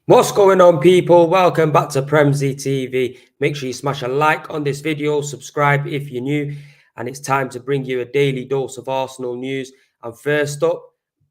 What's going on, people? Welcome back to Premzy TV. Make sure you smash a like on this video, subscribe if you're new, and it's time to bring you a daily dose of Arsenal news. And first up,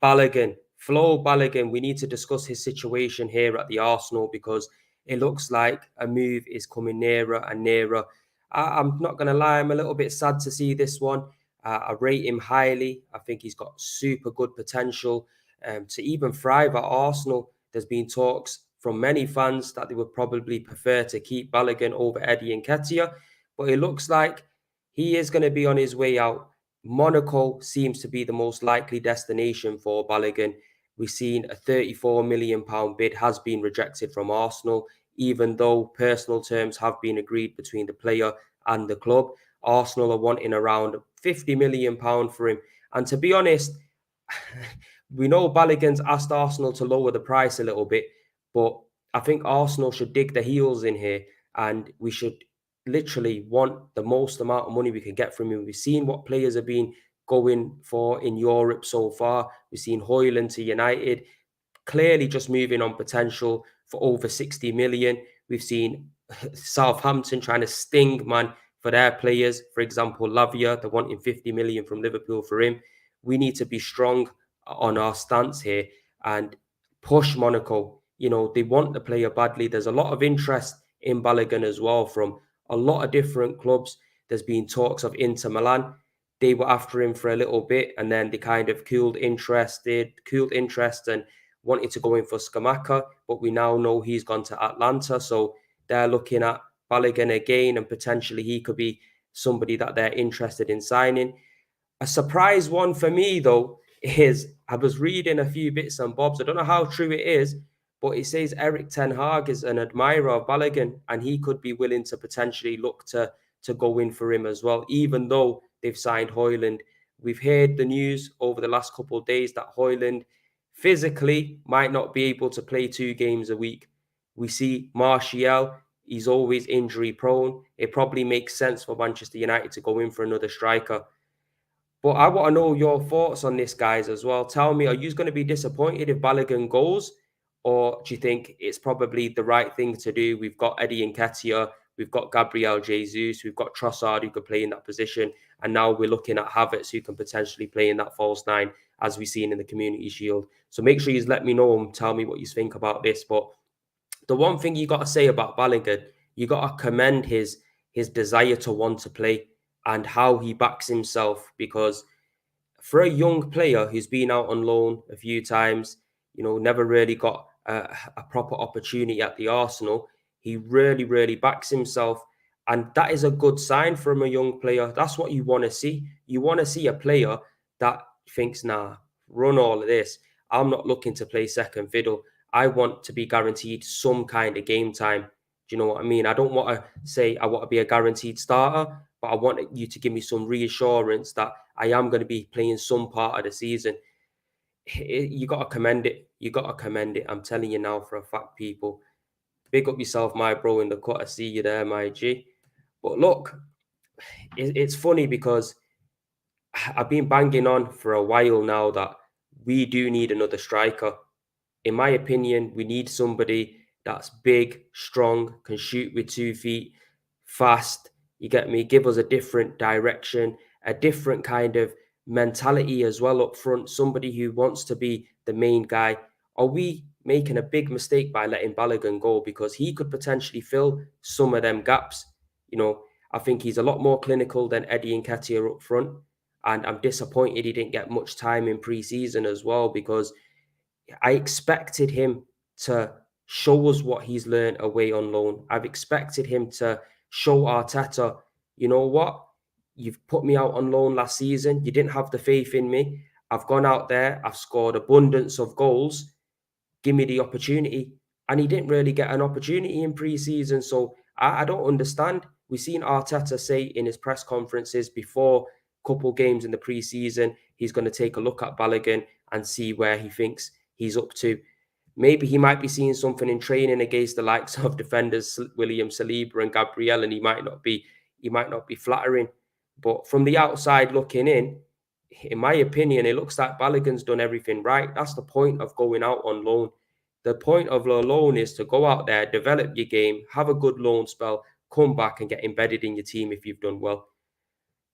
Balogun. Flo Balogun, we need to discuss his situation here at the Arsenal because it looks like a move is coming nearer and nearer. I'm not going to lie, I'm a little bit sad to see this one. I rate him highly. I think he's got super good potential to even thrive at Arsenal. There's been talks from many fans that they would probably prefer to keep Balogun over Eddie Nketiah, but it looks like he is going to be on his way out. Monaco seems to be the most likely destination for Balogun. We've seen a £34 million bid has been rejected from Arsenal, even though personal terms have been agreed between the player and the club. Arsenal are wanting around £50 million for him. And to be honest, we know Balogun's asked Arsenal to lower the price a little bit, but I think Arsenal should dig their heels in here and we should literally want the most amount of money we can get from him. We've seen what players have been going for in Europe so far. We've seen Højlund to United, clearly just moving on potential for over 60 million. We've seen Southampton trying to sting, man, for their players. For example, Lavia, they're wanting 50 million from Liverpool for him. We need to be strong on our stance here and push Monaco. You know, they want the player badly. There's a lot of interest in Balogun as well from a lot of different clubs. There's been talks of Inter Milan. They were after him for a little bit and then they kind of cooled interest and wanted to go in for Skamaka, but we now know he's gone to Atlanta. So they're looking at Balogun again, and potentially he could be somebody that they're interested in signing. A surprise one for me, though, is I was reading a few bits and bobs. I don't know how true it is, but it says Eric Ten Hag is an admirer of Balogun, and he could be willing to potentially look to go in for him as well, even though they've signed Højlund. We've heard the news over the last couple of days that Højlund physically might not be able to play 2 games a week. We see Martial, he's always injury prone. It probably makes sense for Manchester United to go in for another striker. But I want to know your thoughts on this, guys, as well. Tell me, are you going to be disappointed if Balogun goes? Or do you think it's probably the right thing to do? We've got Eddie Nketiah, we've got Gabriel Jesus, we've got Trossard who could play in that position. And now we're looking at Havertz who can potentially play in that false nine, as we've seen in the Community Shield. So make sure you let me know and tell me what you think about this. But the one thing you got to say about Balogun, you got to commend his desire to want to play and how he backs himself, because for a young player who's been out on loan a few times, you know, never really got a proper opportunity at the Arsenal, he really, really backs himself. And that is a good sign from a young player. That's what you want to see. You want to see a player that thinks, nah, run all of this. I'm not looking to play second fiddle. I want to be guaranteed some kind of game time. Do you know what I mean? I don't want to say I want to be a guaranteed starter, but I want you to give me some reassurance that I am going to be playing some part of the season. You got to commend it. You got to commend it. I'm telling you now for a fact, people. Big up yourself, my bro, in the cut. I see you there, my G. But look, it's funny because I've been banging on for a while now that we do need another striker. In my opinion, we need somebody that's big, strong, can shoot with 2 feet, fast. You get me? Give us a different direction, a different kind of mentality as well up front. Somebody who wants to be the main guy. Are we making a big mistake by letting Balogun go? Because he could potentially fill some of them gaps. You know, I think he's a lot more clinical than Eddie Nketiah up front. And I'm disappointed he didn't get much time in pre-season as well, because I expected him to show us what he's learned away on loan. I've expected him to show Arteta, you know what? You've put me out on loan last season. You didn't have the faith in me. I've gone out there. I've scored abundance of goals. Give me the opportunity. And he didn't really get an opportunity in pre-season. So I don't understand. We've seen Arteta say in his press conferences before a couple games in the pre-season, he's going to take a look at Balogun and see where he thinks he's up to. Maybe he might be seeing something in training against the likes of defenders William Saliba and Gabriel, and he might not be flattering. But from the outside looking in my opinion, it looks like Balogun's done everything right. That's the point of going out on loan. The point of a loan is to go out there, develop your game, have a good loan spell, come back and get embedded in your team if you've done well.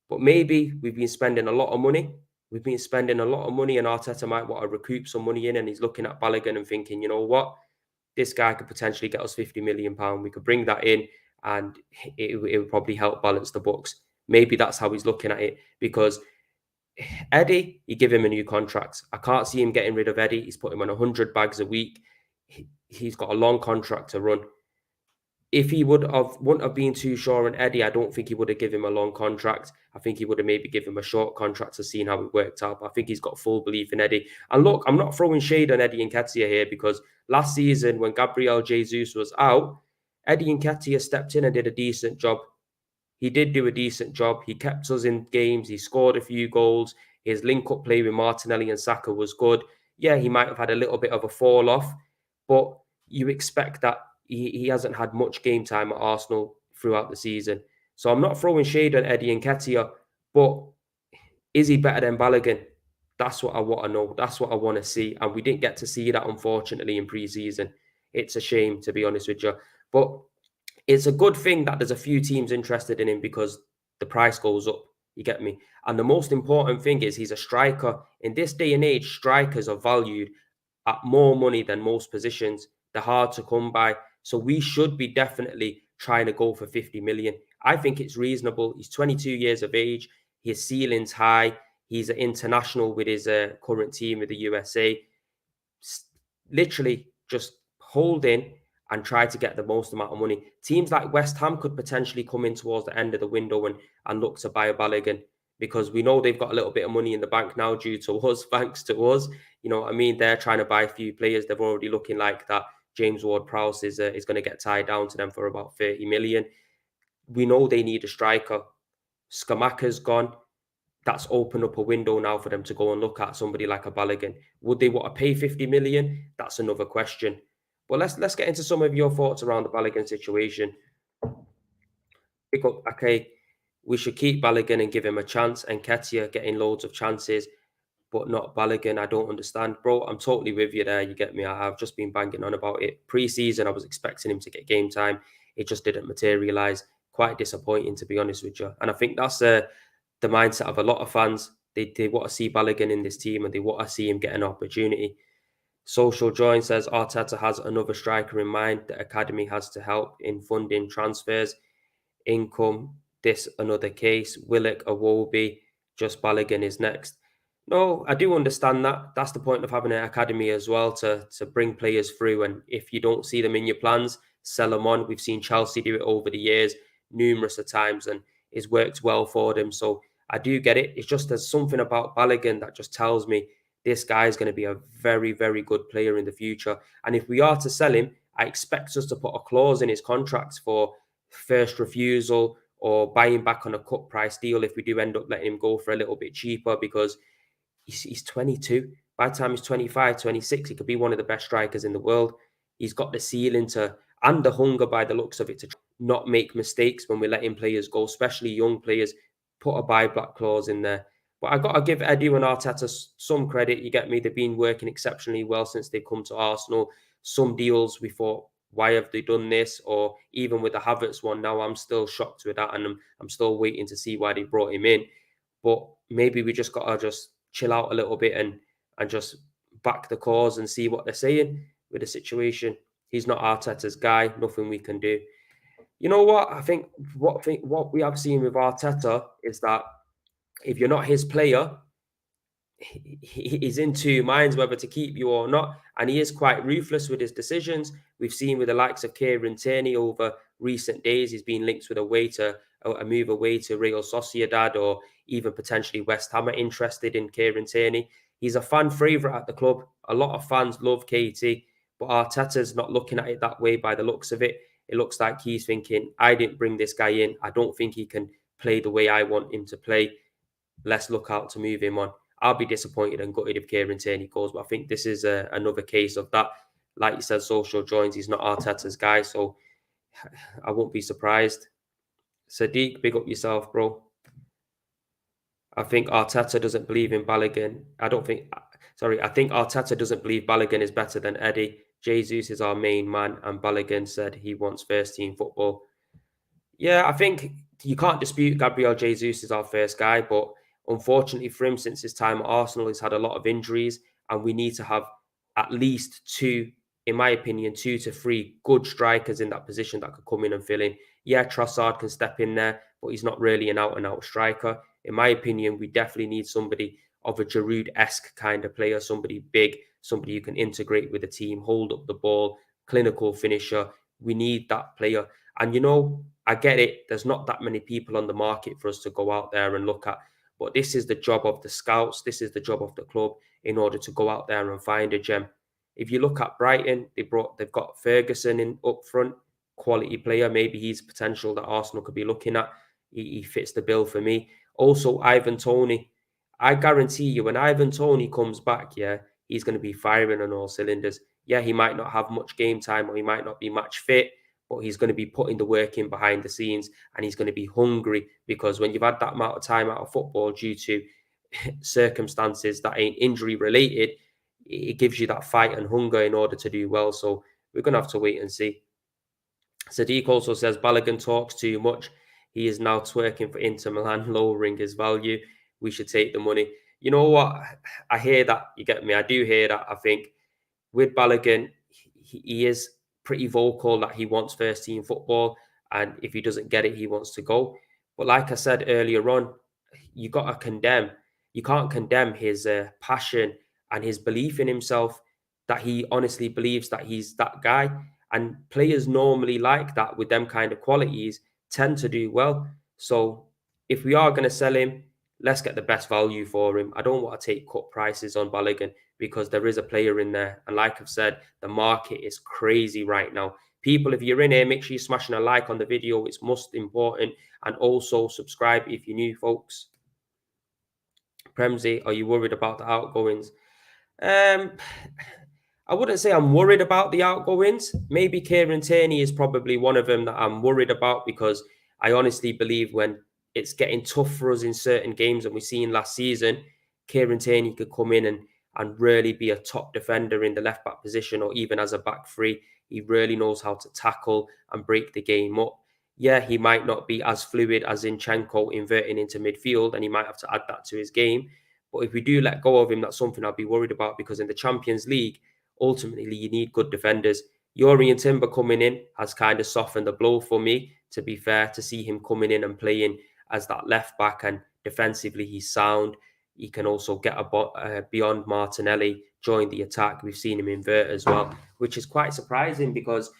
But maybe we've been spending a lot of money. We've been spending a lot of money, and Arteta might want to recoup some money in, and he's looking at Balogun and thinking, you know what, this guy could potentially get us £50 million. We could bring that in, and it would probably help balance the books. Maybe that's how he's looking at it, because Eddie, you give him a new contract. I can't see him getting rid of Eddie. He's put him on 100 bags a week. He's got a long contract to run. If he wouldn't have been too sure on Eddie, I don't think he would have given him a long contract. I think he would have maybe given him a short contract to see how it worked out. But I think he's got full belief in Eddie. And look, I'm not throwing shade on Eddie Nketiah here, because last season when Gabriel Jesus was out, Eddie Nketiah stepped in and did a decent job. He did do a decent job. He kept us in games. He scored a few goals. His link-up play with Martinelli and Saka was good. Yeah, he might have had a little bit of a fall off, but you expect that he hasn't had much game time at Arsenal throughout the season. So I'm not throwing shade on Eddie Nketiah, but is he better than Balogun? That's what I want to know. That's what I want to see. And we didn't get to see that, unfortunately, in pre-season. It's a shame, to be honest with you. But it's a good thing that there's a few teams interested in him, because the price goes up. You get me? And the most important thing is he's a striker. In this day and age, strikers are valued at more money than most positions. They're hard to come by. So we should be definitely trying to go for 50 million. I think it's reasonable. He's 22 years of age. His ceiling's high. He's an international with his current team with the USA. Literally just hold in and try to get the most amount of money. Teams like West Ham could potentially come in towards the end of the window and look to buy a Balogun, because we know they've got a little bit of money in the bank now due to us, thanks to us. You know what I mean? They're trying to buy a few players. They're already looking like that James Ward-Prowse is going to get tied down to them for about 30 million. We know they need a striker. Skamaka's gone. That's opened up a window now for them to go and look at somebody like a Balogun. Would they want to pay 50 million? That's another question. But let's get into some of your thoughts around the Balogun situation. Okay, we should keep Balogun and give him a chance. And Ketia getting loads of chances, but not Balogun. I don't understand, bro. I'm totally with you there. You get me? I've just been banging on about it. Pre-season, I was expecting him to get game time. It just didn't materialise. Quite disappointing, to be honest with you. And I think that's the mindset of a lot of fans. They want to see Balogun in this team, and they want to see him get an opportunity. Social Join says Arteta has another striker in mind. The academy has to help in funding transfers, income. This another case. Willock, Awobi, just Balogun is next. No, I do understand that. That's the point of having an academy as well, to bring players through. And if you don't see them in your plans, sell them on. We've seen Chelsea do it over the years numerous of times, and it's worked well for them. So I do get it. It's just there's something about Balogun that just tells me this guy is going to be a very, very good player in the future. And if we are to sell him, I expect us to put a clause in his contracts for first refusal, or buying back on a cut price deal if we do end up letting him go for a little bit cheaper, because he's 22. By the time he's 25, 26, he could be one of the best strikers in the world. He's got the ceiling to, and the hunger by the looks of it, to not make mistakes when we're letting players go, especially young players. Put a buyback clause in there. But I got to give Eddie and Arteta some credit. You get me? They've been working exceptionally well since they've come to Arsenal. Some deals we thought, why have they done this? Or even with the Havertz one, now I'm still shocked with that, and I'm still waiting to see why they brought him in. But maybe we just got to just chill out a little bit and just back the cause and see what they're saying with the situation. He's not Arteta's guy. Nothing we can do. You know what? I think what we have seen with Arteta is that if you're not his player, he's in two minds whether to keep you or not. And he is quite ruthless with his decisions. We've seen with the likes of Kieran Tierney over recent days, he's been linked with a move away to Real Sociedad, or even potentially West Ham are interested in Kieran Tierney. He's a fan favourite at the club. A lot of fans love KT, but Arteta's not looking at it that way by the looks of it. It looks like he's thinking, I didn't bring this guy in. I don't think he can play the way I want him to play. Let's look out to move him on. I'll be disappointed and gutted if Kieran Tierney goes, but I think this is another case of that. Like you said, Social joins. He's not Arteta's guy, so I won't be surprised. Sadiq, big up yourself, bro. I think Arteta doesn't believe in Balogun. I think Arteta doesn't believe Balogun is better than Eddie. Jesus is our main man, and Balogun said he wants first team football. Yeah, I think you can't dispute Gabriel Jesus is our first guy, but unfortunately for him, since his time at Arsenal, he's had a lot of injuries, and we need to have at least two, in my opinion, 2 to 3 good strikers in that position that could come in and fill in. Yeah, Trossard can step in there, but he's not really an out and out striker. In my opinion, we definitely need somebody of a Giroud-esque kind of player, somebody big, somebody who can integrate with the team, hold up the ball, clinical finisher. We need that player. And I get it. There's not that many people on the market for us to go out there and look at. But this is the job of the scouts. This is the job of the club in order to go out there and find a gem. If you look at Brighton, they've got Ferguson in up front, quality player. Maybe he's potential that Arsenal could be looking at. He fits the bill for me. Also, Ivan Toney. I guarantee you, when Ivan Toney comes back, yeah, he's going to be firing on all cylinders. Yeah, he might not have much game time or he might not be match fit, but he's going to be putting the work in behind the scenes and he's going to be hungry, because when you've had that amount of time out of football due to circumstances that ain't injury related, it gives you that fight and hunger in order to do well. So we're going to have to wait and see. Sadiq also says Balogun talks too much. He is now twerking for Inter Milan, lowering his value. We should take the money. You know what? I hear that. You get me? I do hear that. I think with Balogun, he is pretty vocal that he wants first team football, and if he doesn't get it, he wants to go. But like I said earlier on, you got to condemn. You can't condemn his passion and his belief in himself, that he honestly believes that he's that guy. And players normally like that with them kind of qualities tend to do well. So if we are going to sell him, let's get the best value for him. I don't want to take cut prices on Balogun, because there is a player in there. And like I've said, the market is crazy right now. People, if you're in here, make sure you're smashing a like on the video. It's most important. And also subscribe if you're new, folks. Premsy, are you worried about the outgoings? Um, I wouldn't say I'm worried about the outgoings. Maybe Kieran Tierney is probably one of them that I'm worried about, because I honestly believe when it's getting tough for us in certain games, and we've seen last season, Kieran Tierney could come in and really be a top defender in the left back position, or even as a back three. He really knows how to tackle and break the game up. Yeah, he might not be as fluid as Zinchenko inverting into midfield, and he might have to add that to his game. But if we do let go of him, that's something I'll be worried about, because in the Champions League, ultimately you need good defenders. Yuri and Timber coming in has kind of softened the blow for me, to be fair, to see him coming in and playing as that left back, and defensively he's sound. He can also get beyond Martinelli, join the attack. We've seen him invert as well, which is quite surprising, because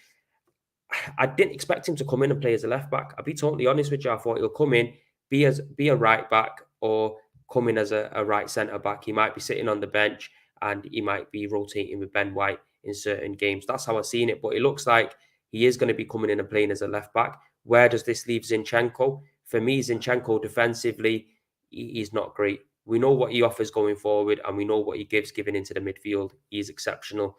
I didn't expect him to come in and play as a left back. I'll be totally honest with you. I thought he'll come in, be a right back, or come in as a right centre back. He might be sitting on the bench and he might be rotating with Ben White in certain games. That's how I've seen it. But it looks like he is going to be coming in and playing as a left back. Where does this leave Zinchenko? For me, Zinchenko defensively, he's not great. We know what he offers going forward, and we know what he gives giving into the midfield. He's exceptional.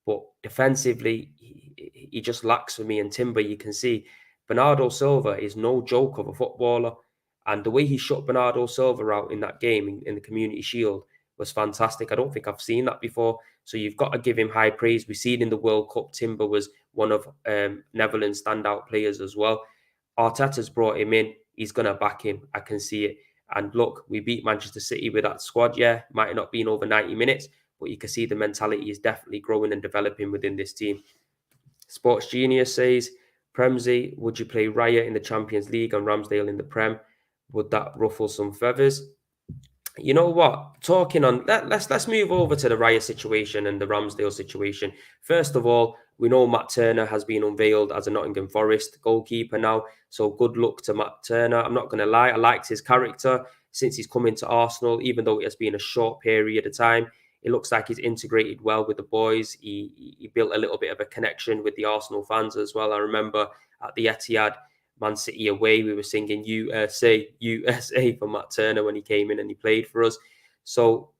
But defensively, he just lacks for me. And Timber, you can see Bernardo Silva is no joke of a footballer. And the way he shut Bernardo Silva out in that game in the Community Shield was fantastic. I don't think I've seen that before. So you've got to give him high praise. We've seen in the World Cup, Timber was one of Netherlands' standout players as well. Arteta's brought him in. He's going to back him. I can see it. And look, we beat Manchester City with that squad. Yeah, might have not been over 90 minutes, but you can see the mentality is definitely growing and developing within this team. Sports Genius says, Premsy, would you play Raya in the Champions League and Ramsdale in the Prem? Would that ruffle some feathers? You know what? Talking on let's move over to the Raya situation and the Ramsdale situation. First of all, we know Matt Turner has been unveiled as a Nottingham Forest goalkeeper now. So good luck to Matt Turner. I'm not going to lie, I liked his character since he's come into Arsenal, even though it has been a short period of time. It looks like he's integrated well with the boys. He built a little bit of a connection with the Arsenal fans as well. I remember at the Etihad, Man City away, we were singing USA, USA for Matt Turner when he came in and he played for us. So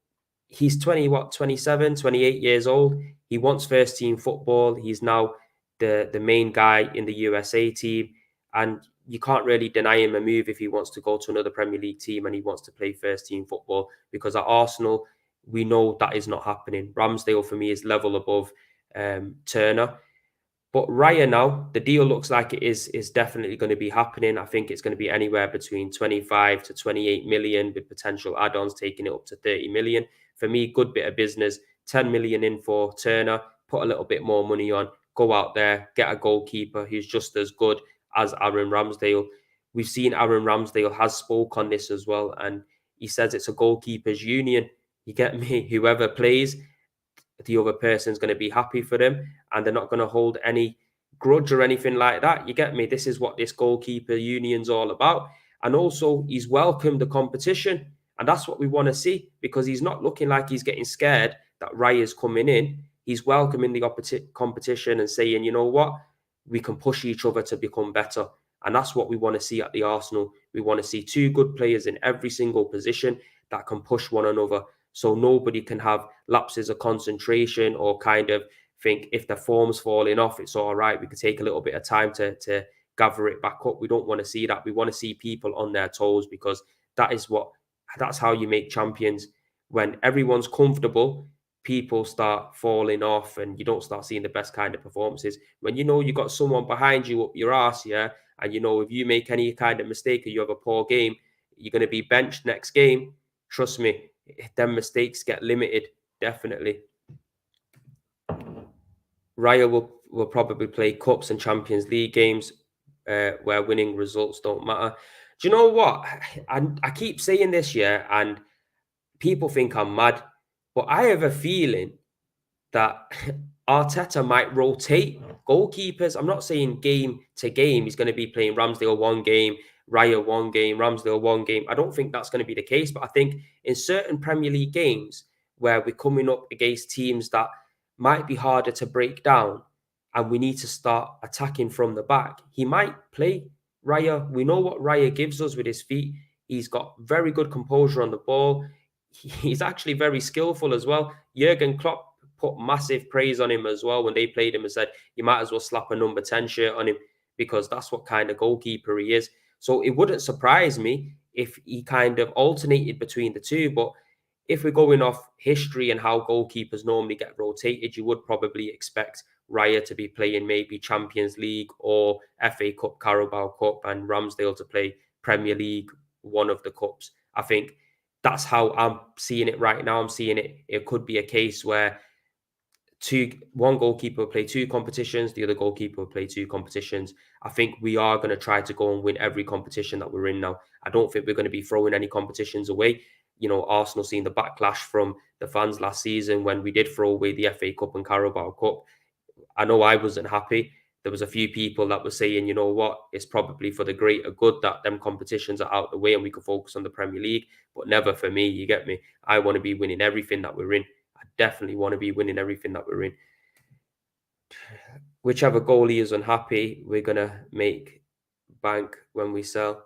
he's 27, 28 years old. He wants first team football. He's now the main guy in the USA team. And you can't really deny him a move if he wants to go to another Premier League team and he wants to play first team football, because at Arsenal, we know that is not happening. Ramsdale for me is level above. Turner. But Raya now, the deal looks like it is definitely going to be happening. I think it's going to be anywhere between 25 to 28 million with potential add-ons taking it up to 30 million. For me, good bit of business. 10 million in for Turner, put a little bit more money on, go out there, get a goalkeeper who's just as good as Aaron Ramsdale. We've seen Aaron Ramsdale has spoke on this as well, and he says it's a goalkeepers union. You get me? Whoever plays, the other person's going to be happy for them and they're not going to hold any grudge or anything like that. You get me? This is what this goalkeeper union's all about. And also, he's welcomed the competition. And that's what we want to see because he's not looking like he's getting scared that Raya's coming in. He's welcoming the competition and saying, you know what? We can push each other to become better. And that's what we want to see at the Arsenal. We want to see two good players in every single position that can push one another so nobody can have lapses of concentration or kind of think if the form's falling off, it's all right. We could take a little bit of time to gather it back up. We don't want to see that. We want to see people on their toes because that's how you make champions. When everyone's comfortable, people start falling off and you don't start seeing the best kind of performances. When you know you got someone behind you up your ass, yeah, and you know if you make any kind of mistake or you have a poor game, you're going to be benched next game. Trust me, them mistakes get limited, definitely. Raya will probably play cups and Champions League games where winning results don't matter. Do you know what? I keep saying this, yeah, and people think I'm mad, but I have a feeling that Arteta might rotate goalkeepers. I'm not saying game to game he's going to be playing Ramsdale one game, Raya one game, Ramsdale one game. I don't think that's going to be the case, but I think in certain Premier League games where we're coming up against teams that might be harder to break down and we need to start attacking from the back, he might play Raya. We know what Raya gives us with his feet. He's got very good composure on the ball. He's actually very skillful as well. Jurgen Klopp put massive praise on him as well when they played him and said, you might as well slap a number 10 shirt on him because that's what kind of goalkeeper he is. So it wouldn't surprise me if he kind of alternated between the two. But if we're going off history and how goalkeepers normally get rotated, you would probably expect Raya to be playing maybe Champions League or FA Cup, Carabao Cup, and Ramsdale to play Premier League, one of the cups. I think that's how I'm seeing it right now. I'm seeing it could be a case where one goalkeeper will play two competitions, the other goalkeeper will play two competitions. I think we are going to try to go and win every competition that we're in now. I don't think we're going to be throwing any competitions away. You know, Arsenal seeing the backlash from the fans last season when we did throw away the FA Cup and Carabao Cup. I know I wasn't happy. There was a few people that were saying, you know what, it's probably for the greater good that them competitions are out the way and we can focus on the Premier League, but never for me, you get me? I want to be winning everything that we're in. I definitely want to be winning everything that we're in. Whichever goalie is unhappy, we're going to make bank when we sell.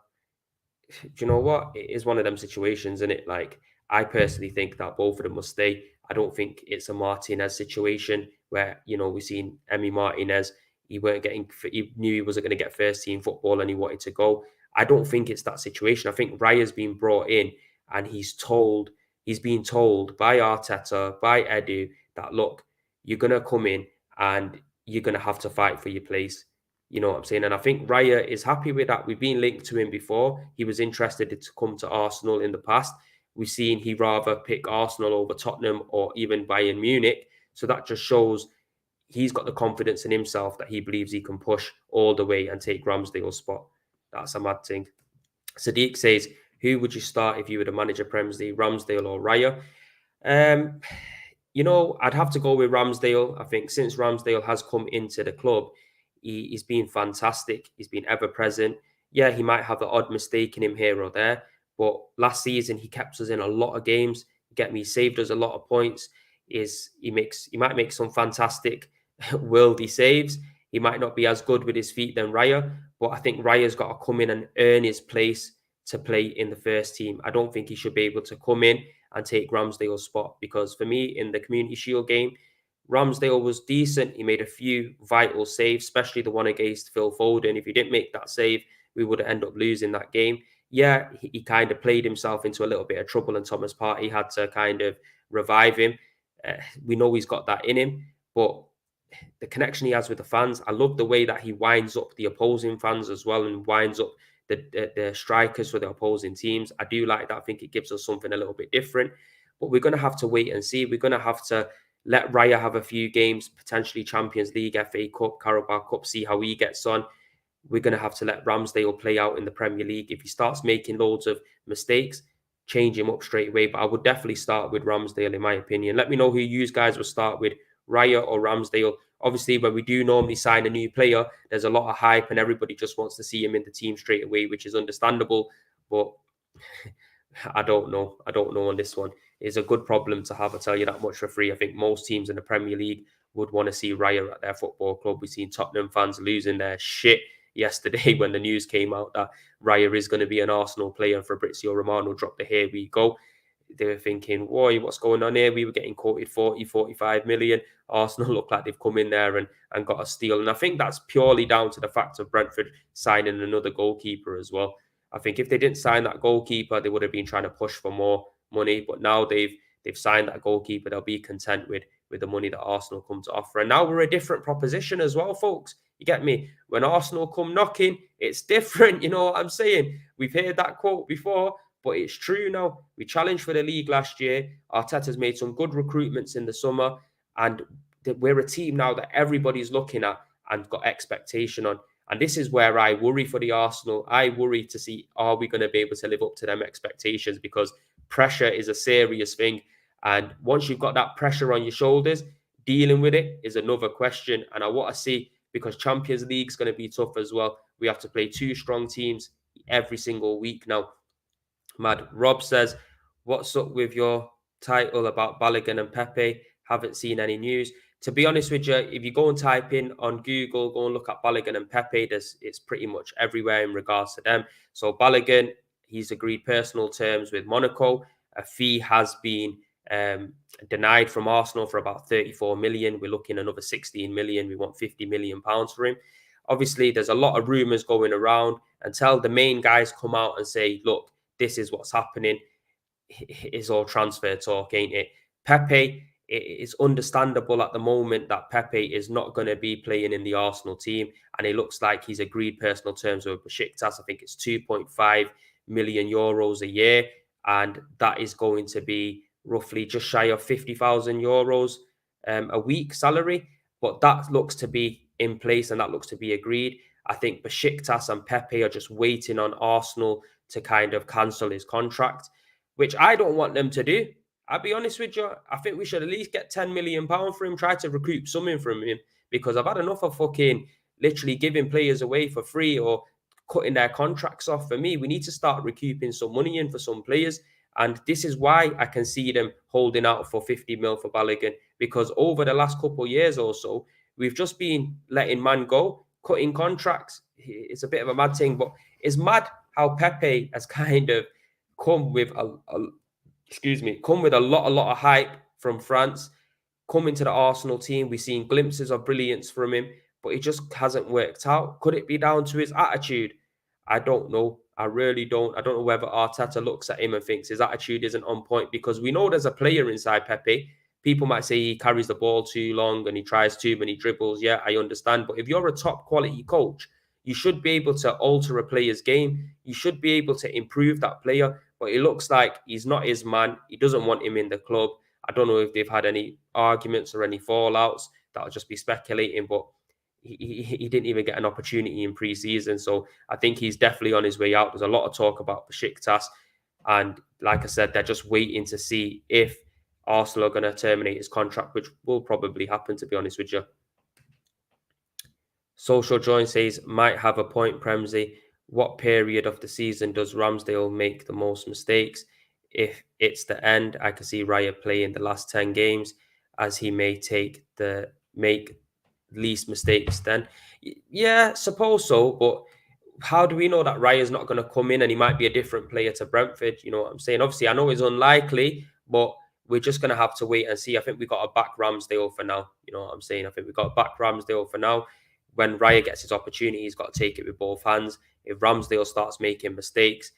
Do you know what? It is one of them situations, isn't it? Like, I personally think that both of them must stay. I don't think it's a Martinez situation where, you know, we've seen Emi Martinez. He knew he wasn't going to get first team football and he wanted to go. I don't think it's that situation. I think Raya's been brought in and he's been told by Arteta, by Edu, that look, you're going to come in and you're going to have to fight for your place. You know what I'm saying? And I think Raya is happy with that. We've been linked to him before. He was interested to come to Arsenal in the past. We've seen he rather pick Arsenal over Tottenham or even Bayern Munich. So that just shows he's got the confidence in himself that he believes he can push all the way and take Ramsdale's spot. That's a mad thing. Sadiq says, who would you start if you were the manager Premier League, Ramsdale or Raya? You know, I'd have to go with Ramsdale. I think since Ramsdale has come into the club, he's been fantastic. He's been ever present. Yeah, he might have the odd mistake in him here or there, but last season he kept us in a lot of games. Get me, he saved us a lot of points. He might make some fantastic worldy saves. He might not be as good with his feet than Raya, but I think Raya's got to come in and earn his place to play in the first team. I don't think he should be able to come in and take Ramsdale's spot because for me in the Community Shield game, Ramsdale was decent. He made a few vital saves, especially the one against Phil Foden. If he didn't make that save, we would have ended up losing that game. Yeah, he kind of played himself into a little bit of trouble and Thomas Partey had to kind of revive him. We know he's got that in him, but the connection he has with the fans. I love the way that he winds up the opposing fans as well and winds up the strikers for the opposing teams. I do like that. I think it gives us something a little bit different. But we're going to have to wait and see. We're going to have to let Raya have a few games, potentially Champions League, FA Cup, Carabao Cup, see how he gets on. We're going to have to let Ramsdale play out in the Premier League. If he starts making loads of mistakes, change him up straight away. But I would definitely start with Ramsdale, in my opinion. Let me know who you guys will start with, Raya or Ramsdale. Obviously, when we do normally sign a new player, there's a lot of hype and everybody just wants to see him in the team straight away, which is understandable. But I don't know. I don't know on this one. It's a good problem to have, I tell you that much for free. I think most teams in the Premier League would want to see Raya at their football club. We've seen Tottenham fans losing their shit yesterday when the news came out that Raya is going to be an Arsenal player and Fabrizio Romano dropped the "here we go." They were thinking, "Why, what's going on here?" We were getting quoted 40, 45 million. Arsenal look like they've come in there and got a steal. And I think that's purely down to the fact of Brentford signing another goalkeeper as well. I think if they didn't sign that goalkeeper, they would have been trying to push for more money. But now they've signed that goalkeeper. They'll be content with the money that Arsenal come to offer. And now we're a different proposition as well, folks. You get me? When Arsenal come knocking, it's different. You know what I'm saying? We've heard that quote before, but it's true now. We challenged for the league last year. Arteta's made some good recruitments in the summer, and we're a team now that everybody's looking at and got expectation on. And this is where I worry for the Arsenal. I worry to see, are we going to be able to live up to them expectations? Because pressure is a serious thing. And once you've got that pressure on your shoulders, dealing with it is another question. And I want to see, because Champions League is going to be tough as well. We have to play two strong teams every single week now. Mad. Rob says, what's up with your title about Balogun and Pepe? Haven't seen any news. To be honest with you, if you go and type in on Google, go and look at Balogun and Pepe, it's pretty much everywhere in regards to them. So Balogun, he's agreed personal terms with Monaco. A fee has been denied from Arsenal for about 34 million. We're looking another 16 million. We want 50 million pounds for him. Obviously, there's a lot of rumours going around. Until the main guys come out and say, look, this is what's happening, it's all transfer talk, ain't it? Pepe, it's understandable at the moment that Pepe is not going to be playing in the Arsenal team, and it looks like he's agreed personal terms with Besiktas. I think it's 2.5 million euros a year, and that is going to be roughly just shy of 50,000 euros a week salary. But that looks to be in place and that looks to be agreed. I think Besiktas and Pepe are just waiting on Arsenal to kind of cancel his contract, which I don't want them to do. I'll be honest with you. I think we should at least get £10 million for him, try to recoup something from him, because I've had enough of fucking literally giving players away for free or cutting their contracts off. For me, we need to start recouping some money in for some players. And this is why I can see them holding out for 50 mil for Balogun, because over the last couple of years or so, we've just been letting man go, cutting contracts. It's a bit of a mad thing, but it's mad how Pepe has kind of come with come with a lot of hype from France, coming to the Arsenal team. We've seen glimpses of brilliance from him, but it just hasn't worked out. Could it be down to his attitude? I don't know. I really don't. I don't know whether Arteta looks at him and thinks his attitude isn't on point, because we know there's a player inside Pepe. People might say he carries the ball too long and he tries too many dribbles. Yeah, I understand. But if you're a top quality coach, you should be able to alter a player's game. You should be able to improve that player. But it looks like he's not his man. He doesn't want him in the club. I don't know if they've had any arguments or any fallouts. That'll just be speculating. But he didn't even get an opportunity in pre-season. So I think he's definitely on his way out. There's a lot of talk about Besiktas. And like I said, they're just waiting to see if Arsenal are going to terminate his contract, which will probably happen, to be honest with you. Social Join says, might have a point, Premsy. What period of the season does Ramsdale make the most mistakes? If it's the end, I can see Raya play in the last 10 games, as he may make least mistakes then. Yeah, suppose so, but how do we know that Raya's not going to come in and he might be a different player to Brentford? You know what I'm saying? Obviously, I know it's unlikely, but we're just going to have to wait and see. I think we got to back Ramsdale for now. You know what I'm saying? I think we got to back Ramsdale for now. When Raya gets his opportunity, he's got to take it with both hands. If Ramsdale starts making mistakes,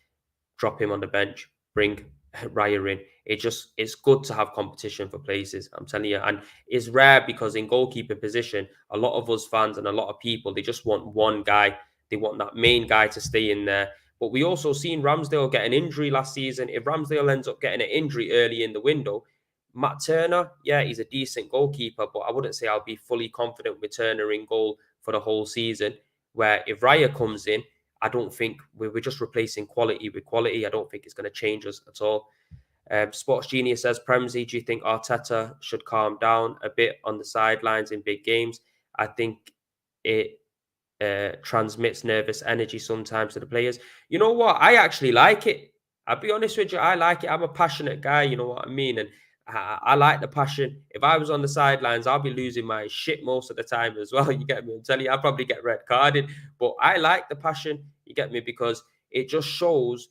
drop him on the bench, bring Raya in. It's good to have competition for places. I'm telling you, and it's rare because in goalkeeper position, a lot of us fans and a lot of people they just want one guy. They want that main guy to stay in there. But we also seen Ramsdale get an injury last season. If Ramsdale ends up getting an injury early in the window, Matt Turner, yeah, he's a decent goalkeeper, but I wouldn't say I'll be fully confident with Turner in goal for the whole season. Where if Raya comes in, I don't think we're just replacing quality with quality. I don't think it's going to change us at all. Sports Genius says, Premsy, do you think Arteta should calm down a bit on the sidelines in big games? I think it transmits nervous energy sometimes to the players. You know what? I actually like it. I'll be honest with you. I like it. I'm a passionate guy. You know what I mean? And I like the passion. If I was on the sidelines, I'll be losing my shit most of the time as well. You get me? I'm telling you, I'll probably get red carded. But I like the passion. You get me? Because it just shows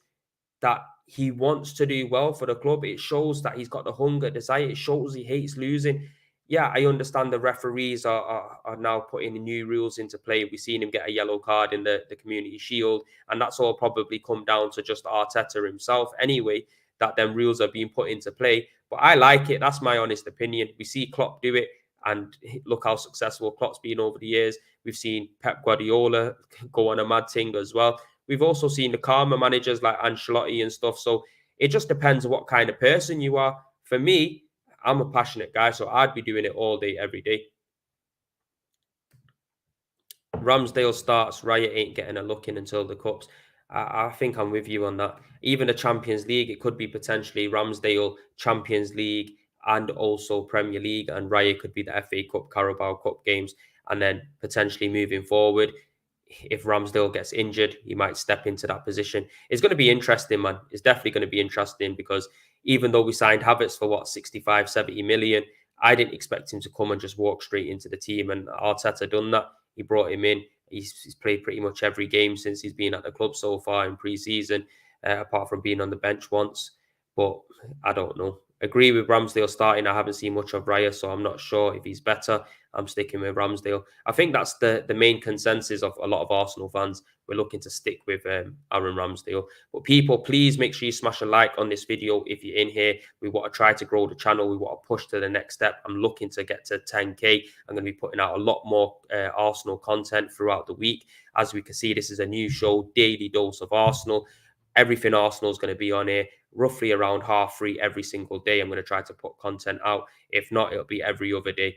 that he wants to do well for the club. It shows that he's got the hunger, desire. It shows he hates losing. Yeah, I understand the referees are now putting new rules into play. We've seen him get a yellow card in the Community Shield, and that's all probably come down to just Arteta himself anyway, that them rules are being put into play. But I like it. That's my honest opinion. We see Klopp do it, and look how successful Klopp's been over the years. We've seen Pep Guardiola go on a mad thing as well. We've also seen the calmer managers like Ancelotti and stuff. So it just depends on what kind of person you are. For me, I'm a passionate guy, so I'd be doing it all day, every day. Ramsdale starts, Raya ain't getting a look in until the Cups. I think I'm with you on that. Even the Champions League, it could be potentially Ramsdale, Champions League, and also Premier League, and Raya could be the FA Cup, Carabao Cup games, and then potentially moving forward, if Ramsdale gets injured, he might step into that position. It's going to be interesting, man. It's definitely going to be interesting because even though we signed Havertz for what, 65, 70 million, I didn't expect him to come and just walk straight into the team. And Arteta done that. He brought him in. He's played pretty much every game since he's been at the club so far in pre-season, apart from being on the bench once. But I don't know. Agree with Ramsdale starting. I haven't seen much of Raya, so I'm not sure if he's better. I'm sticking with Ramsdale. I think that's the main consensus of a lot of Arsenal fans. We're looking to stick with Aaron Ramsdale. But people, please make sure you smash a like on this video if you're in here. We want to try to grow the channel. We want to push to the next step. I'm looking to get to 10K. I'm going to be putting out a lot more Arsenal content throughout the week. As we can see, this is a new show, Daily Dose of Arsenal. Everything Arsenal is going to be on here roughly around 3:30 every single day. I'm going to try to put content out. If not, it'll be every other day.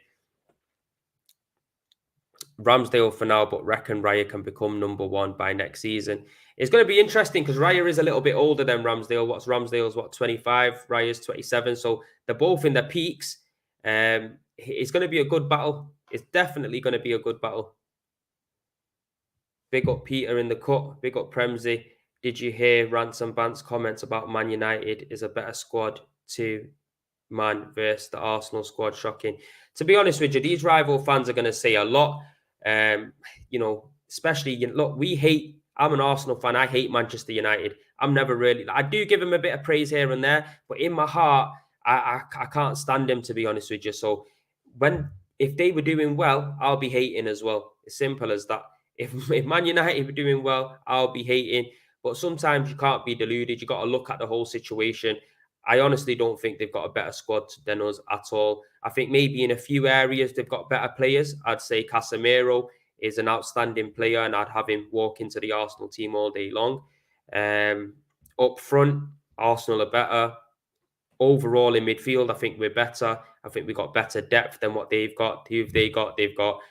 Ramsdale for now, but reckon Raya can become #1 by next season. It's going to be interesting because Raya is a little bit older than Ramsdale. Ramsdale's 25, Raya's 27. So they're both in their peaks. It's going to be a good battle. It's definitely going to be a good battle. Big up Peter in the cut. Big up Premsy. Did you hear Ransom Bant's comments about Man United is a better squad to Man versus the Arsenal squad? Shocking. To be honest with you, these rival fans are going to say a lot. Especially, look, I'm an Arsenal fan. I hate Manchester United. I'm never really, I do give them a bit of praise here and there, but in my heart, I can't stand them, to be honest with you. So if they were doing well, I'll be hating as well. As simple as that. If Man United were doing well, I'll be hating. But sometimes you can't be deluded. You got to look at the whole situation. I honestly don't think they've got a better squad than us at all. I think maybe in a few areas they've got better players. I'd say Casemiro is an outstanding player, and I'd have him walk into the Arsenal team all day long. Up front, Arsenal are better. Overall in midfield, I think we're better. I think we've got better depth than what they've got. Who've they got? They've got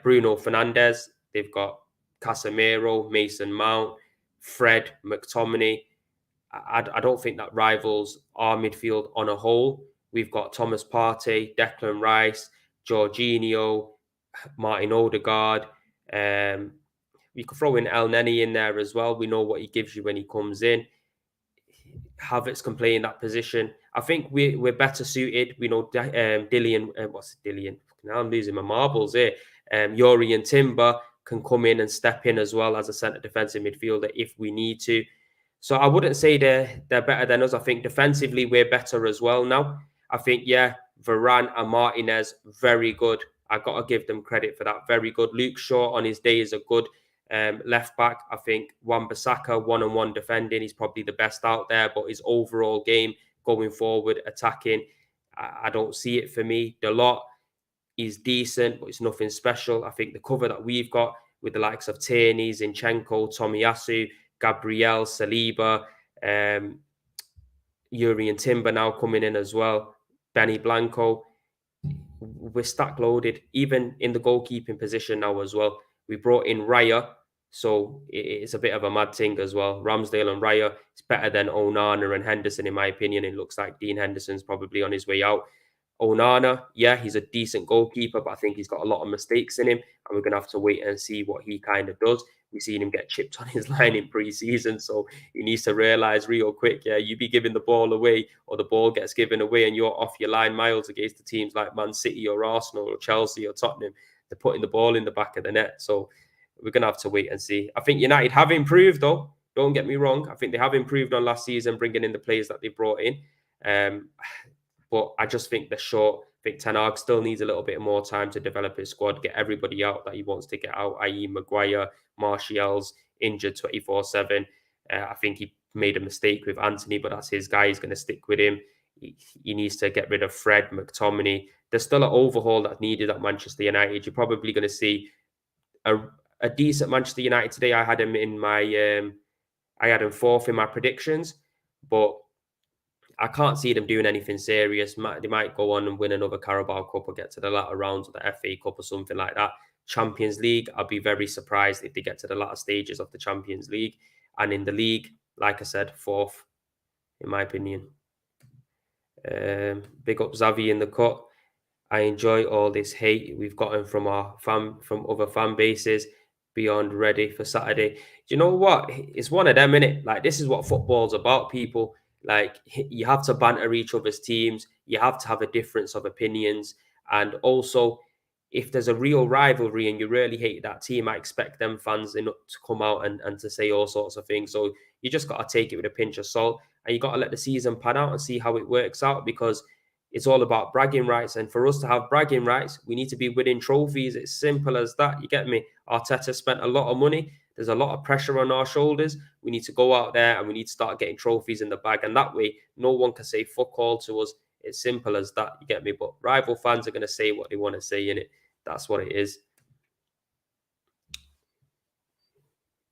Bruno Fernandes. They've got Casemiro, Mason Mount, Fred, McTominay. I don't think that rivals our midfield on a whole. We've got Thomas Partey, Declan Rice, Jorginho, Martin Odegaard. We could throw in El Neni in there as well. We know what he gives you when he comes in. Havertz can play in that position. I think we're better suited. We know Dillian. What's Dillian? Now I'm losing my marbles here. Yori and Timber can come in and step in as well as a centre defensive midfielder if we need to. So I wouldn't say they're better than us. I think defensively we're better as well now. I think, Varane and Martinez, very good. I got to give them credit for that. Very good. Luke Shaw on his day is a good Left back, I think Wan-Bissaka, one-on-one defending, he's probably the best out there, but his overall game going forward, attacking, I don't see it for me. Dalot, he's decent, but it's nothing special. I think the cover that we've got with the likes of Tierney, Zinchenko, Tomiyasu, Gabriel, Saliba, Yuri and Timber now coming in as well, Benny Blanco, we're stack loaded, even in the goalkeeping position now as well. We brought in Raya, so it's a bit of a mad thing as well. Ramsdale and Raya, it's better than Onana and Henderson, in my opinion. It looks like Dean Henderson's probably on his way out. Onana, yeah, he's a decent goalkeeper, but I think he's got a lot of mistakes in him, and we're going to have to wait and see what he kind of does. We've seen him get chipped on his line in pre-season, so he needs to realise real quick, yeah, you be giving the ball away or the ball gets given away and you're off your line miles against the teams like Man City or Arsenal or Chelsea or Tottenham. They're putting the ball in the back of the net, so we're going to have to wait and see. I think United have improved, though. Don't get me wrong. I think they have improved on last season, bringing in the players that they brought in. But I just think they're short. I think Ten Hag still needs a little bit more time to develop his squad, get everybody out that he wants to get out, i.e. Maguire, Martial's injured 24/7. I think he made a mistake with Anthony, but that's his guy. He's going to stick with him. He needs to get rid of Fred, McTominay. There's still an overhaul that's needed at Manchester United. You're probably going to see a decent Manchester United today. I had him in my, I had him fourth in my predictions, but I can't see them doing anything serious. They might go on and win another Carabao Cup or get to the latter rounds of the FA Cup or something like that. Champions League, I'd be very surprised if they get to the latter stages of the Champions League. And in the league, like I said, fourth, in my opinion. Big up Xavi in the cut. I enjoy all this hate we've gotten from other fan bases. Beyond ready for Saturday. Do you know what? It's one of them, innit? Like, this is what football's about, people. Like, you have to banter each other's teams. You have to have a difference of opinions. And also, if there's a real rivalry and you really hate that team, I expect them fans to come out and to say all sorts of things. So you just got to take it with a pinch of salt. And you got to let the season pan out and see how it works out, because it's all about bragging rights. And for us to have bragging rights, we need to be winning trophies. It's simple as that. You get me? Arteta spent a lot of money. There's a lot of pressure on our shoulders. We need to go out there and we need to start getting trophies in the bag. And that way, no one can say fuck all to us. It's simple as that. You get me? But rival fans are going to say what they want to say, innit? That's what it is.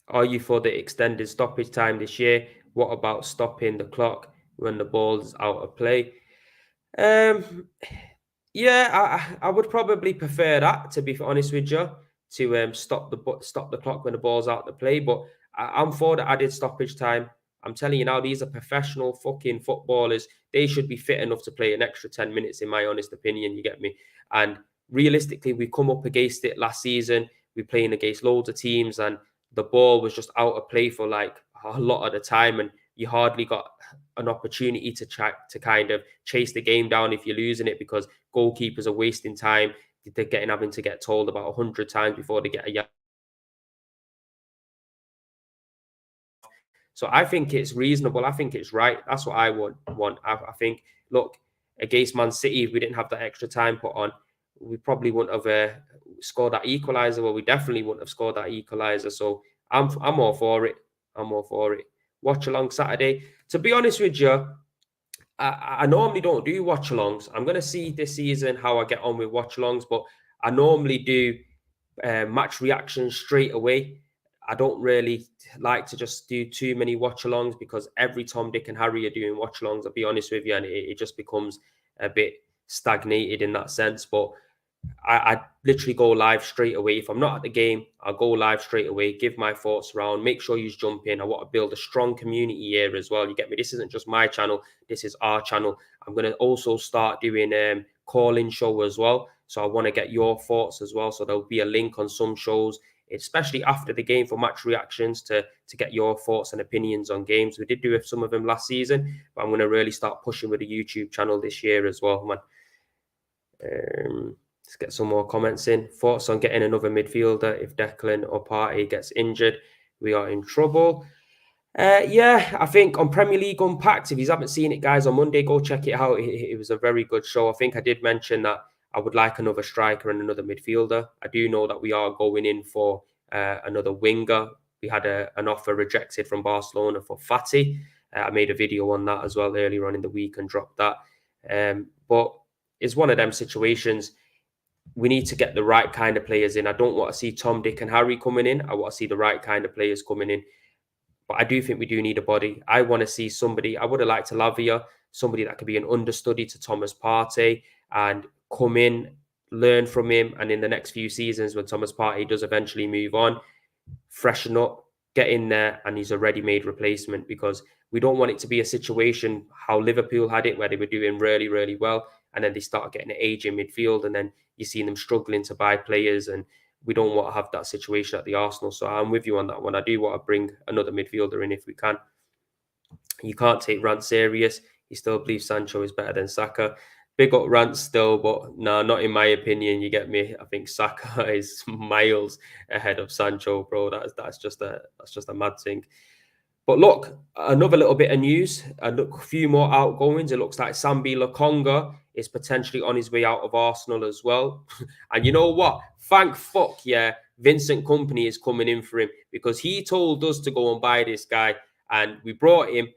Are you for the extended stoppage time this year? What about stopping the clock when the ball's out of play? Yeah, I would probably prefer that, to be honest with you, to stop the clock when the ball's out the play. But I'm for the added stoppage time. I'm telling you now, these are professional fucking footballers. They should be fit enough to play an extra 10 minutes, in my honest opinion. You get me? And realistically, we come up against it last season. We're playing against loads of teams, and the ball was just out of play for like a lot of the time, and you hardly got an opportunity to kind of chase the game down if you're losing it, because goalkeepers are wasting time. They're having to get told about 100 times before they get a. So I think it's reasonable. I think it's right. That's what I would want. I think, look, against Man City, if we didn't have that extra time put on, we probably wouldn't have scored that equaliser. Well, we definitely wouldn't have scored that equaliser. So I'm all for it. I'm all for it. Watch along Saturday. To be honest with you, I normally don't do watch alongs. I'm going to see this season how I get on with watch alongs, but I normally do match reactions straight away. I don't really like to just do too many watch alongs, because every Tom, Dick, and Harry are doing watch alongs, I'll be honest with you, and it just becomes a bit stagnated in that sense. But I literally go live straight away. If I'm not at the game, I'll go live straight away, give my thoughts around, make sure you jump in. I want to build a strong community here as well. You get me? This isn't just my channel. This is our channel. I'm going to also start doing call-in show as well. So I want to get your thoughts as well. So there'll be a link on some shows, especially after the game, for match reactions, to get your thoughts and opinions on games. We did do some of them last season, but I'm going to really start pushing with the YouTube channel this year as well, man. Let's get some more comments in. Thoughts on getting another midfielder if Declan or Partey gets injured? We are in trouble. Yeah, I think on Premier League Unpacked, if you haven't seen it, guys, on Monday, go check it out. It was a very good show. I think I did mention that I would like another striker and another midfielder. I do know that we are going in for another winger. We had an offer rejected from Barcelona for Fati. I made a video on that as well earlier on in the week and dropped that. But it's one of them situations. We need to get the right kind of players in. I don't want to see Tom, Dick, and Harry coming in. I want to see the right kind of players coming in. But I do think we do need a body. I want to see somebody. I would have liked to Lavia, somebody that could be an understudy to Thomas Partey and come in, learn from him. And in the next few seasons, when Thomas Partey does eventually move on, freshen up, get in there, and he's a ready-made replacement, because we don't want it to be a situation how Liverpool had it, where they were doing really, really well, and then they start getting an age in midfield, and then you see them struggling to buy players, and we don't want to have that situation at the Arsenal. So I'm with you on that one. I do want to bring another midfielder in if we can. You can't take Rant serious. He still believes Sancho is better than Saka. Big up Rant still, but no, not in my opinion. You get me. I think Saka is miles ahead of Sancho, bro. That's just a mad thing. But look, another little bit of news. A few more outgoings. It looks like Sambi Lokonga is potentially on his way out of Arsenal as well. And you know what? Thank fuck, yeah, Vincent Kompany is coming in for him, because he told us to go and buy this guy, and we brought him,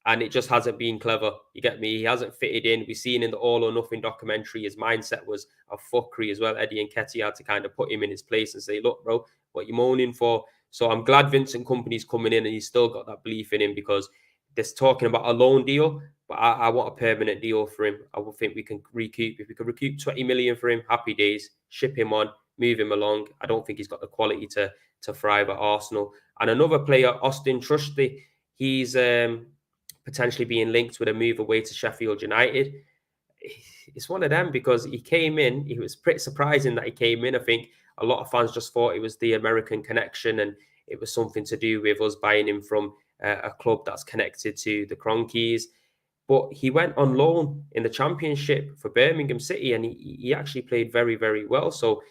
and it just hasn't been clever. You get me? He hasn't fitted in. We've seen in the All or Nothing documentary, his mindset was a fuckery as well. Eddie and Ketty had to kind of put him in his place and say, look, bro, what you moaning for? So I'm glad Vincent Kompany's coming in and he's still got that belief in him, because there's talking about a loan deal, but I want a permanent deal for him. I will think we can recoup. If we could recoup 20 million for him, happy days. Ship him on, move him along. I don't think he's got the quality to thrive at Arsenal. And another player, Austin Trusty, he's potentially being linked with a move away to Sheffield United. It's one of them, because he came in. It was pretty surprising that he came in. I think a lot of fans just thought it was the American connection, and it was something to do with us buying him from a club that's connected to the Cronkies. But he went on loan in the Championship for Birmingham City, and he actually played very, very well. So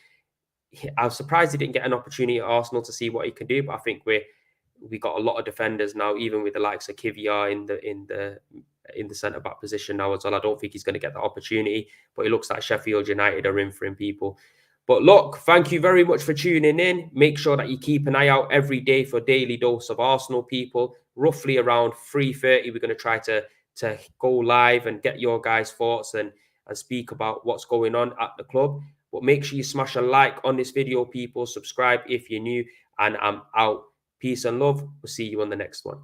I was surprised he didn't get an opportunity at Arsenal to see what he can do. But I think we got a lot of defenders now, even with the likes of Kivior in the centre back position now as well. I don't think he's going to get the opportunity, but it looks like Sheffield United are in for him, people. But look, thank you very much for tuning in. Make sure that you keep an eye out every day for Daily Dose of Arsenal, people. Roughly around 3:30, we're going to try to go live and get your guys' thoughts and speak about what's going on at the club. But make sure you smash a like on this video, people. Subscribe if you're new, and I'm out. Peace and love. We'll see you on the next one.